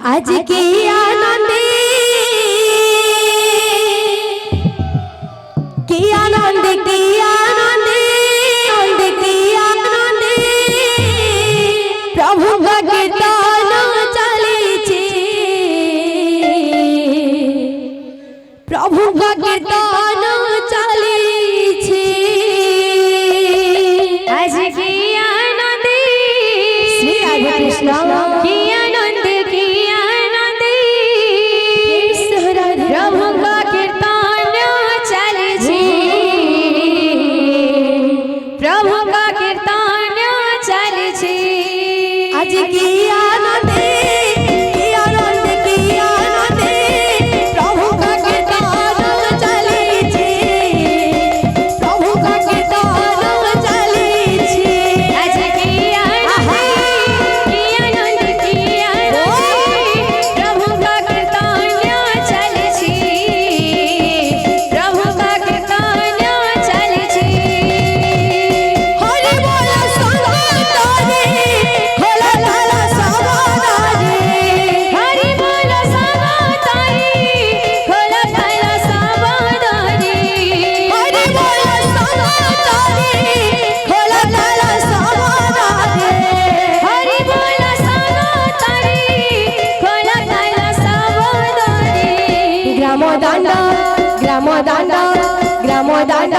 आज की आनंदे की आनंदे की आनंदे की आनंदे प्रभु कीर्तन चलीछे प्रभु कीर्तन चलीछे आज की आनंदे श्री राधे कृष्ण की आनंदे प्रभु का कीर्तन चलीछे प्रभु का कीर्तन चलीछे आज की आनंदे प्रभु का कीर्तन चलीछे प्रभु का कीर्तन चलीछे आज की आनंदे प्रभु का कीर्तन चलीछे प्रभु का कीर्तन चलीछे हरि बोल संगतारे खोला लाला सावधारे हरि बोल संगतारे खोला लाला सावधारे हरि बोल संगतारे खोला लाला सावधारे हरि बोल संगतारे खोला लाला सावधारे ग्रामोदांड ग्रामोदांड ग्रामोदांड